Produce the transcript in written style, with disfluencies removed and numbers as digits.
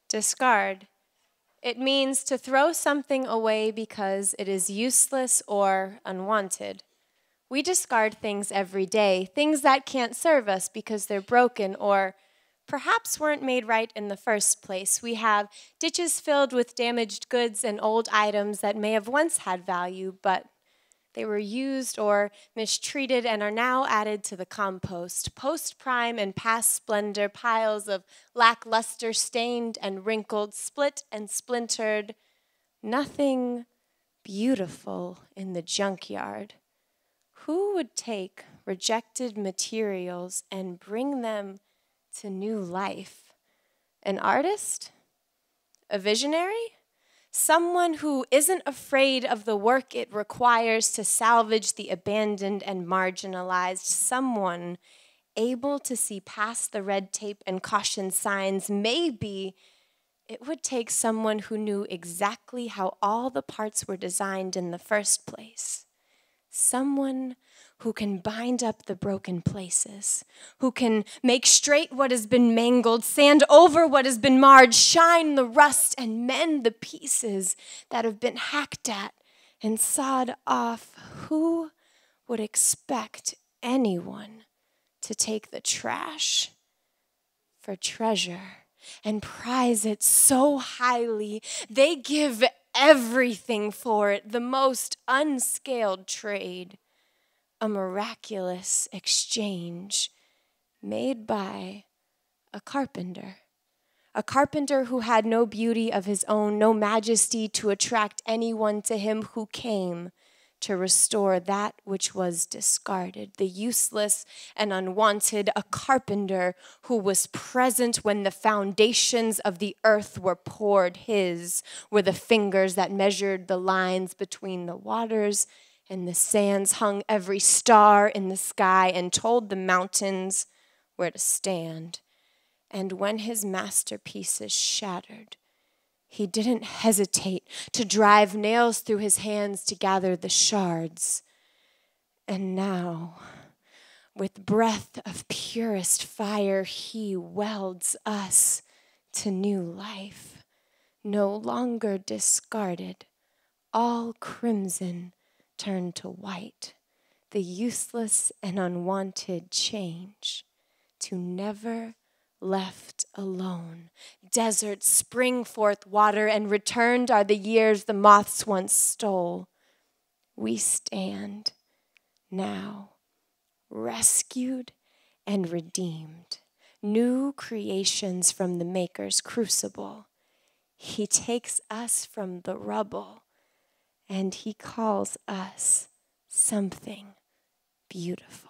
Discard. It means to throw something away because it is useless or unwanted. We discard things every day, things that can't serve us because they're broken or perhaps weren't made right in the first place. We have ditches filled with damaged goods and old items that may have once had value, but they were used or mistreated and are now added to the compost. Post-prime and past splendor, piles of lackluster, stained and wrinkled, split and splintered. Nothing beautiful in the junkyard. Who would take rejected materials and bring them to new life? An artist? A visionary? Someone who isn't afraid of the work it requires to salvage the abandoned and marginalized. Someone able to see past the red tape and caution signs. Maybe it would take someone who knew exactly how all the parts were designed in the first place. Someone who can bind up the broken places, who can make straight what has been mangled, sand over what has been marred, shine the rust, and mend the pieces that have been hacked at and sawed off. Who would expect anyone to take the trash for treasure and prize it so highly they give everything for it, the most unscaled trade, a miraculous exchange made by a carpenter who had no beauty of his own, no majesty to attract anyone to him, who came to restore that which was discarded, the useless and unwanted, a carpenter who was present when the foundations of the earth were poured. His were the fingers that measured the lines between the waters and the sands, hung every star in the sky, and told the mountains where to stand. And when his masterpieces shattered, he didn't hesitate to drive nails through his hands to gather the shards. And now, with breath of purest fire, he welds us to new life, no longer discarded, all crimson turned to white, the useless and unwanted change to never left alone. Deserts spring forth water, and returned are the years the moths once stole. We stand now, rescued and redeemed, new creations from the Maker's crucible. He takes us from the rubble, and he calls us something beautiful.